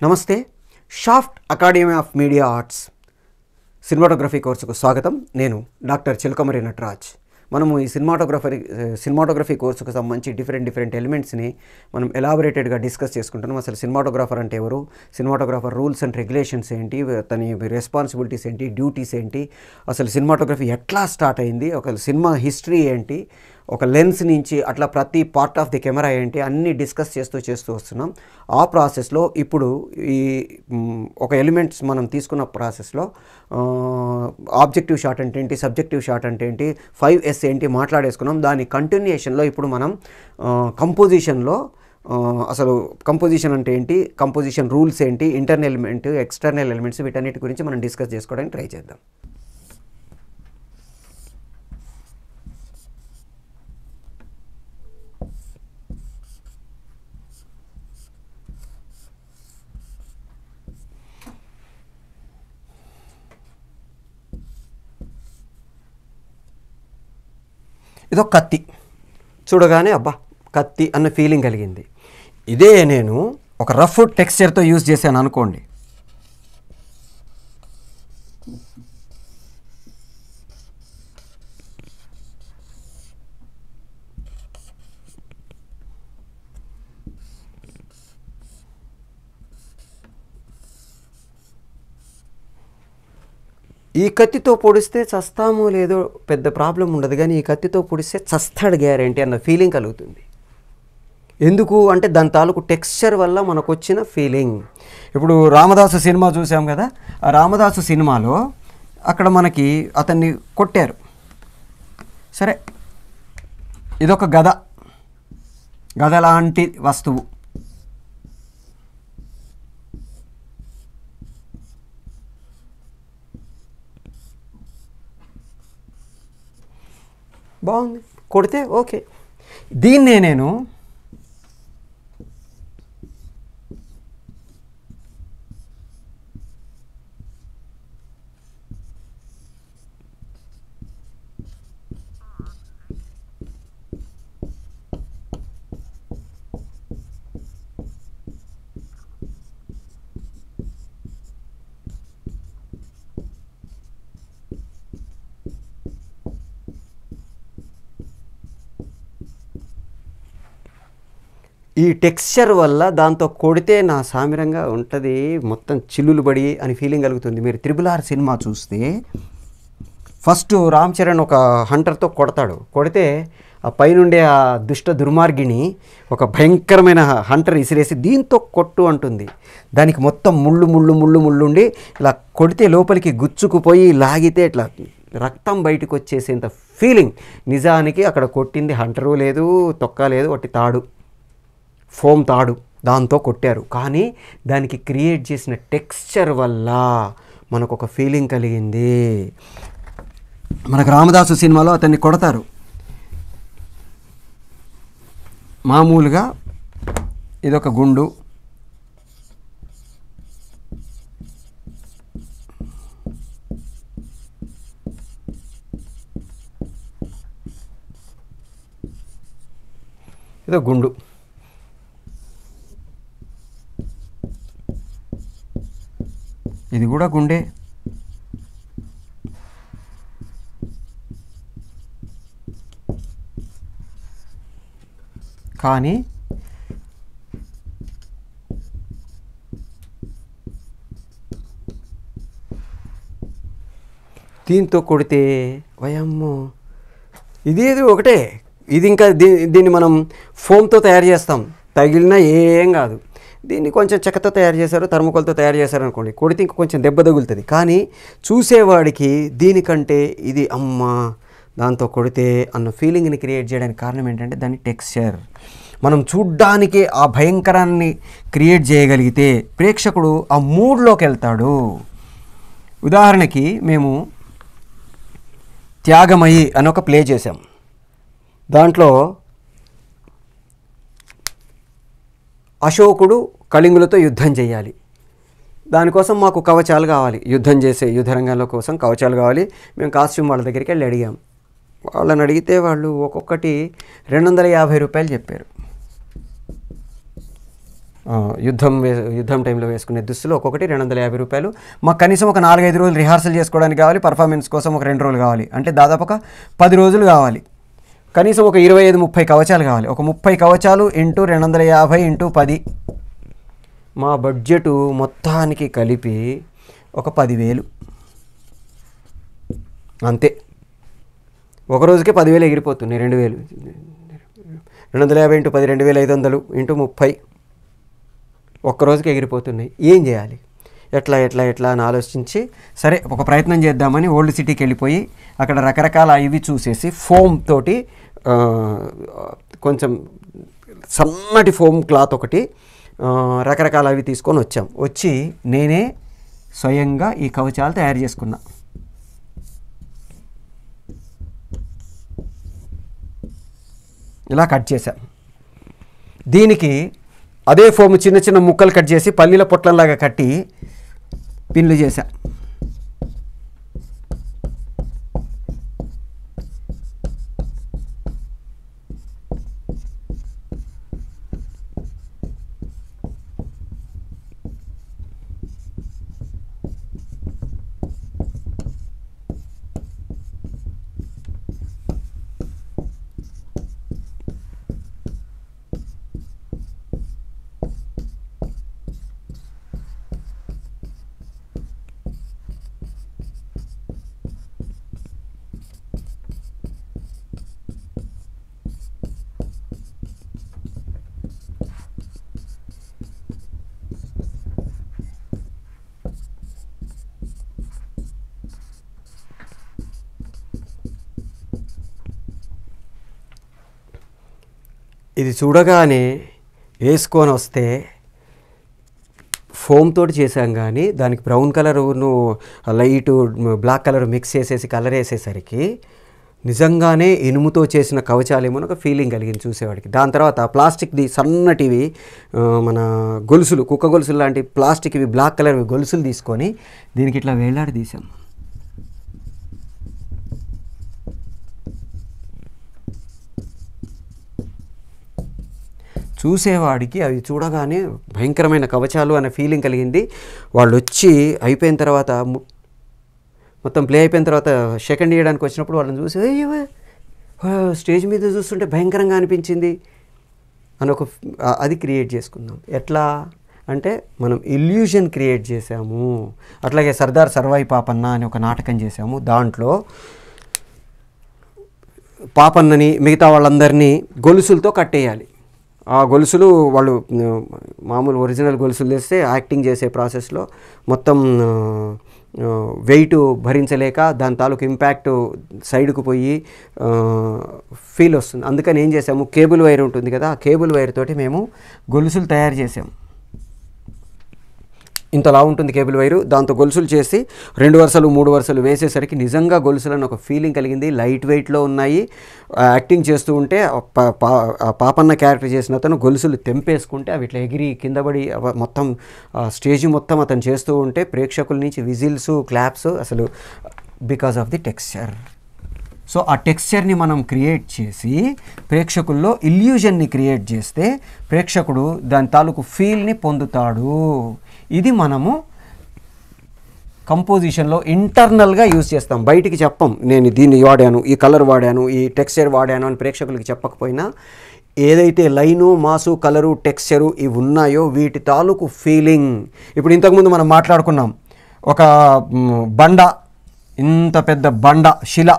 నమస్తే. Shaft academy of media arts cinematography కోర్సుకు స్వాగతం. నేను డాక్టర్ చిలకమరి నటరాజ్. మనము ఈ సినిమాటోగ్రఫీ కోర్సుకు సంబంధించి డిఫరెంట్ ఎలిమెంట్స్ని మనం ఎలాబొరేటెడ్గా డిస్కస్ చేసుకుంటున్నాం. అసలు సినిమాటోగ్రాఫర్ అంటే ఎవరు, సినిమాటోగ్రాఫర్ రూల్స్ అండ్ రెగ్యులేషన్స్ ఏంటి, తన రెస్పాన్సిబిలిటీస్ ఏంటి, డ్యూటీస్ ఏంటి, అసలు సినిమాటోగ్రఫీ ఎట్లా స్టార్ట్ అయింది, ఒక సినిమా హిస్టరీ ఏంటి, ఒక లెన్స్ నుంచి అట్లా ప్రతి పార్ట్ ఆఫ్ ది కెమెరా ఏంటి అన్నీ డిస్కస్ చేస్తూ వస్తున్నాం. ఆ ప్రాసెస్లో ఇప్పుడు ఈ ఒక ఎలిమెంట్స్ మనం తీసుకున్న ప్రాసెస్లో ఆబ్జెక్టివ్ షాట్ అంటే ఏంటి, సబ్జెక్టివ్ షాట్ అంటే ఏంటి, 5S ఏంటి మాట్లాడేసుకున్నాం. దాని కంటిన్యూషన్లో ఇప్పుడు మనం కంపోజిషన్లో అసలు కంపోజిషన్ అంటే ఏంటి, కంపోజిషన్ రూల్స్ ఏంటి, ఇంటర్నల్ ఎలిమెంట్, ఎక్స్టర్నల్ ఎలిమెంట్స్, వీటన్నిటి గురించి మనం డిస్కస్ చేసుకోవడానికి ట్రై చేద్దాం. ఇదొక కత్తి చూడగానే అబ్బా కత్తి అన్న ఫీలింగ్ కలిగింది. ఇదే నేను ఒక రఫ్ టెక్స్చర్తో యూజ్ చేశాను అనుకోండి, ఈ కత్తితో పొడిస్తే చస్తామో లేదో పెద్ద ప్రాబ్లం ఉండదు, కానీ ఈ కత్తితో పొడిస్తే చస్తాడు గ్యారెంటీ అన్న ఫీలింగ్ కలుగుతుంది. ఎందుకు అంటే దాని తాలూకు టెక్స్చర్ వల్ల మనకు వచ్చిన ఫీలింగ్. ఇప్పుడు రామదాసు సినిమా చూసాం కదా, ఆ రామదాసు సినిమాలో అక్కడ మనకి అతన్ని కొట్టారు. సరే, ఇదొక గద లాంటి వస్తువు. బాగుంది, కొడితే ఓకే. దీన్నే నేను ఈ టెక్స్చర్ వల్ల దాంతో కొడితే నా సామిరంగా ఉంటుంది, మొత్తం చిల్లులు పడి అని ఫీలింగ్ కలుగుతుంది. మీరు RRR సినిమా చూస్తే ఫస్ట్ రామ్ చరణ్ ఒక హంటర్తో కొడితే ఆ పైనుండే ఆ దుష్ట దుర్మార్గిని ఒక భయంకరమైన హంటర్ ఇసిరేసి దీంతో కొట్టు అంటుంది. దానికి మొత్తం ముళ్ళు ఉండి ఇలా కొడితే లోపలికి గుచ్చుకుపోయి లాగితే ఇట్లా రక్తం బయటకు వచ్చేసేంత ఫీలింగ్. నిజానికి అక్కడ కొట్టింది హంటరు లేదు, తొక్క లేదు, ఒకటి తాడు, ఫోమ్ తాడు, దాంతో కొట్టారు. కానీ దానికి క్రియేట్ చేసిన టెక్స్చర్ వల్ల మనకు ఒక ఫీలింగ్ కలిగింది. మనకు రామదాసు సినిమాలో అతన్ని కొడతారు. మామూలుగా ఇదొక గుండు, ఇదో గుండు. ఇది కూడా గుండె. కానీ దీంతో కొడితే వయమ్మో ఇదేది ఒకటే. ఇది ఇంకా దీన్ని మనం ఫోమ్తో తయారు చేస్తాం, తగిలినా ఏం కాదు. దీన్ని కొంచెం చెక్కతో తయారు చేశారు, థర్మోకోల్తో తయారు చేశారు అనుకోండి, కొడితే ఇంక కొంచెం దెబ్బ తగులుతుంది. కానీ చూసేవాడికి దీనికంటే ఇది అమ్మ దాంతో కొడితే అన్న ఫీలింగ్ని క్రియేట్ చేయడానికి కారణం ఏంటంటే దాని టెక్స్చర్. మనం చూడ్డానికి ఆ భయంకరాన్ని క్రియేట్ చేయగలిగితే ప్రేక్షకుడు ఆ మూడ్లోకి వెళ్తాడు. ఉదాహరణకి మేము త్యాగమయి అని ఒక ప్లే చేసాం. దాంట్లో అశోకుడు కళింగులతో యుద్ధం చేయాలి. దానికోసం మాకు కవచాలు కావాలి, యుద్ధం చేసే యుద్ధరంగంలో కోసం కవచాలు కావాలి. మేము కాస్ట్యూమ్ వాళ్ళ దగ్గరికి వెళ్ళి అడిగాం. వాళ్ళని అడిగితే వాళ్ళు ఒక్కొక్కటి 250 రూపాయలు చెప్పారు. యుద్ధం టైంలో వేసుకునే దుస్తులు ఒక్కొక్కటి 250 రూపాయలు. మాకు కనీసం ఒక 4-5 రోజులు రిహార్సల్ చేసుకోవడానికి కావాలి, పర్ఫార్మెన్స్ కోసం ఒక 2 రోజులు కావాలి, అంటే దాదాపు ఒక 10 రోజులు కావాలి. కనీసం ఒక 25-30 కవచాలు కావాలి. ఒక 30 కవచాలు ఇంటూ 250 ఇంటూ 10, మా బడ్జెట్ మొత్తానికి కలిపి ఒక 10,000 అంతే. ఒక రోజుకే 10,000 ఎగిరిపోతున్నాయి. 2,000, 250 ఇంటూ 10 2,500 ఇంటూ 30 ఒక్క రోజుకి ఎగిరిపోతున్నాయి. ఏం చేయాలి, ఎట్లా అని ఆలోచించి సరే ఒక ప్రయత్నం చేద్దామని ఓల్డ్ సిటీకి వెళ్ళిపోయి అక్కడ రకరకాల ఇవి చూసేసి ఫోమ్ తోటి కొంచెం సన్నటి ఫోమ్ క్లాత్ ఒకటి రకరకాల అవి తీసుకొని వచ్చి నేనే స్వయంగా ఈ కవచాలు తయారు చేసుకున్నా. ఇలా కట్ చేశాను. దీనికి అదే ఫోమ్ చిన్న చిన్న ముక్కలు కట్ చేసి పల్లీల పొట్లంలాగా కట్టి పిన్లు చేశా. ఇది చూడగానే వేసుకొని వస్తే ఫోమ్ తోటి చేసాం, కానీ దానికి బ్రౌన్ కలరును లైట్ బ్లాక్ కలర్ మిక్స్ చేసేసి కలర్ వేసేసరికి నిజంగానే ఇనుముతో చేసిన కవచాలేమో ఒక ఫీలింగ్ కలిగింది చూసేవాడికి. దాని తర్వాత ప్లాస్టిక్ది సన్నటివి మన గొలుసులు, కుక్క గొలుసులు లాంటి ప్లాస్టిక్వి బ్లాక్ కలర్వి గొలుసులు తీసుకొని దీనికి ఇట్లా వేలాడి తీసాం. చూసేవాడికి అవి చూడగానే భయంకరమైన కవచాలు అనే ఫీలింగ్ కలిగింది. వాళ్ళు వచ్చి అయిపోయిన తర్వాత మొత్తం ప్లే అయిపోయిన తర్వాత సెకండ్ ఇయడానికి వచ్చినప్పుడు వాళ్ళని చూసి స్టేజ్ మీద చూస్తుంటే భయంకరంగా అనిపించింది అని అది క్రియేట్ చేసుకుందాం. ఎట్లా అంటే మనం ఇల్యూషన్ క్రియేట్ చేసాము. అట్లాగే సర్దార్ సర్వాయి పాపన్న అని ఒక నాటకం చేసాము. దాంట్లో పాపన్నని మిగతా వాళ్ళందరినీ గొలుసులతో కట్టేయాలి. ఆ గొలుసులు వాళ్ళు మామూలు ఒరిజినల్ గొలుసులు తెస్తే యాక్టింగ్ చేసే ప్రాసెస్లో మొత్తం వెయిట్ భరించలేక దాని తాలూకు ఇంపాక్ట్ సైడ్కు పోయి ఫీల్ వస్తుంది. అందుకని ఏం చేసాము, కేబుల్ వైర్ ఉంటుంది కదా, ఆ కేబుల్ వైర్ తోటి మేము గొలుసులు తయారు చేసాము. ఇంతలా ఉంటుంది కేబుల్ వైరు. దాంతో గొలుసులు చేసి 2 వరుసలు 3 వరుసలు వేసేసరికి నిజంగా గొలుసులను ఒక ఫీలింగ్ కలిగింది. లైట్ వెయిట్లో ఉన్నాయి. యాక్టింగ్ చేస్తూ ఉంటే పాపన్న క్యారెక్టర్ చేసిన అతను గొలుసులు తెంపేసుకుంటే అవి ఇట్లా ఎగిరి కిందపడి మొత్తం స్టేజ్ మొత్తం అతను చేస్తూ ఉంటే ప్రేక్షకుల నుంచి విజిల్స్, క్లాప్స్, అసలు because of the texture. So ఆ టెక్స్చర్ని మనం క్రియేట్ చేసి ప్రేక్షకుల్లో ఇల్యూజన్ని క్రియేట్ చేస్తే ప్రేక్షకుడు దాని తాలూకు ఫీల్ని పొందుతాడు. ఇది మనము కంపోజిషన్లో ఇంటర్నల్గా యూజ్ చేస్తాం, బయటికి చెప్పం. నేను దీన్ని వాడాను, ఈ కలర్ వాడాను, ఈ టెక్స్చర్ వాడాను అని ప్రేక్షకులకి చెప్పకపోయినా ఏదైతే లైను, మాసు, కలరు, టెక్స్చరు ఇవి ఉన్నాయో వీటి తాలూకు ఫీలింగ్. ఇప్పుడు ఇంతకుముందు మనం మాట్లాడుకున్నాం, ఒక బండ, ఇంత పెద్ద బండ, శిల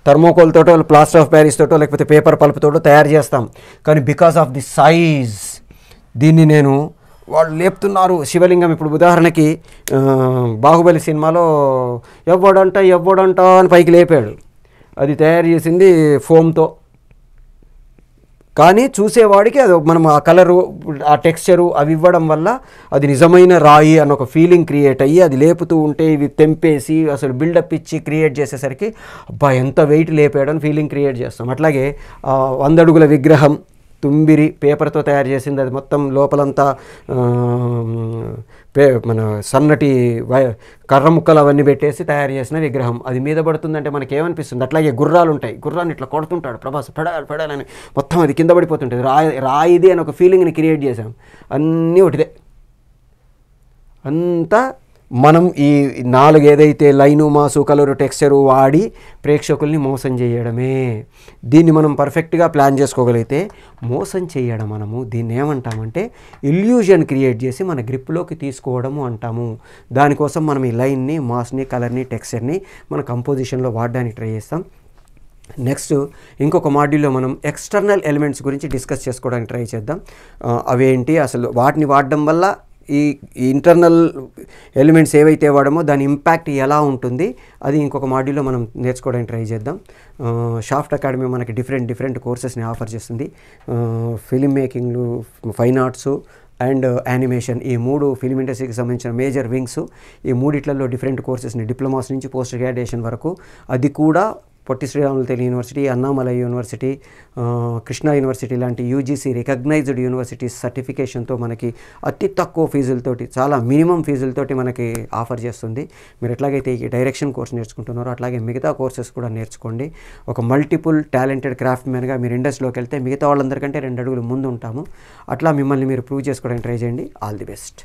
థర్మోకోల్ తోటో, ప్లాస్టర్ ఆఫ్ ప్యారిస్ తోటో, లేకపోతే పేపర్ పల్ప్ తోటో తయారు చేస్తాం. కానీ బికాస్ ఆఫ్ ది సైజ్ దీన్ని నేను వాళ్ళు లేపుతున్నారు. శివలింగం ఇప్పుడు ఉదాహరణకి బాహుబలి సినిమాలో ఎవ్వడంట అని పైకి లేపాడు. అది తయారు చేసింది ఫోమ్తో. కానీ చూసేవాడికి అది మనం ఆ కలరు, ఆ టెక్స్చరు అవి ఇవ్వడం వల్ల అది నిజమైన రాయి అన్న ఒక ఫీలింగ్ క్రియేట్ అయ్యి అది లేపుతూ ఉంటే ఇవి తెంపేసి అసలు బిల్డప్ ఇచ్చి క్రియేట్ చేసేసరికి అబ్బా ఎంత వెయిట్ లేపాడని ఫీలింగ్ క్రియేట్ చేస్తాం. అట్లాగే 100 అడుగుల విగ్రహం తుంబిరి పేపర్తో తయారు చేసింది. అది మొత్తం లోపలంతా మన సన్నటి కర్ర ముక్కలు అవన్నీ పెట్టేసి తయారు చేసిన విగ్రహం. అది మీద పడుతుందంటే మనకి ఏమనిపిస్తుంది, అట్లాగే గుర్రాలు ఉంటాయి, గుర్రాన్ని ఇట్లా కొడుతుంటాడు ప్రభాస్, పెడాలని మొత్తం అది కింద పడిపోతుంటుంది. రాయిది అని ఒక ఫీలింగ్ని క్రియేట్ చేశాం. అన్నీ ఒకటిదే. అంతా మనం ఈ 4 ఏదైతే లైను, మాసు, కలరు, టెక్స్చరు వాడి ప్రేక్షకుల్ని మోసం చేయడమే. దీన్ని మనం పర్ఫెక్ట్గా ప్లాన్ చేసుకోగలిగితే మోసం చేయడం మనము దీన్ని ఏమంటామంటే ఇల్యూజన్ క్రియేట్ చేసి మన గ్రిప్లోకి తీసుకోవడము అంటాము. దానికోసం మనం ఈ లైన్ని, మాస్ని, కలర్ని, టెక్స్చర్ని మన కంపోజిషన్లో వాడడానికి ట్రై చేస్తాం. నెక్స్ట్ ఇంకొక మాడ్యూల్లో మనం ఎక్స్టర్నల్ ఎలిమెంట్స్ గురించి డిస్కస్ చేసుకోవడానికి ట్రై చేద్దాం. అవేంటి, అసలు వాటిని వాడడం వల్ల ఈ ఇంటర్నల్ ఎలిమెంట్స్ ఏవైతే వాడమో దాని ఇంపాక్ట్ ఎలా ఉంటుంది, అది ఇంకొక మాడ్యూల్లో మనం నేర్చుకోవడానికి ట్రై చేద్దాం. షాఫ్ట్ అకాడమీ మనకి డిఫరెంట్ కోర్సెస్ని ఆఫర్ చేస్తుంది. Film making, fine arts and animation, ఈ 3 ఫిలిం ఇండస్ట్రీకి సంబంధించిన మేజర్ వింగ్స్. ఈ 3 డిఫరెంట్ కోర్సెస్ని డిప్లొమాస్ నుంచి పోస్ట్ గ్రాడ్యుయేషన్ వరకు, అది కూడా Potti Sriramulu Telugu university, Annamalai university, Krishna university లాంటి యూజీసీ రికగ్నైజ్డ్ యూనివర్సిటీస్ సర్టిఫికేషన్తో మనకి అతి తక్కువ ఫీజులతోటి, చాలా మినిమం ఫీజులతోటి మనకి ఆఫర్ చేస్తుంది. మీరు ఎట్లాగైతే ఈ డైరెక్షన్ కోర్స్ నేర్చుకుంటున్నారో అట్లాగే మిగతా కోర్సెస్ కూడా నేర్చుకోండి. ఒక మల్టిపుల్ టాలెంటెడ్ క్రాఫ్ట్ మ్యాన్గా మీరు ఇండస్ట్రీలోకి వెళ్తే మిగతా వాళ్ళందరికంటే 2 అడుగులు ముందు ఉంటాము. అట్లా మిమ్మల్ని మీరు ప్రూవ్ చేసుకోవడానికి ట్రై చేయండి. All the best.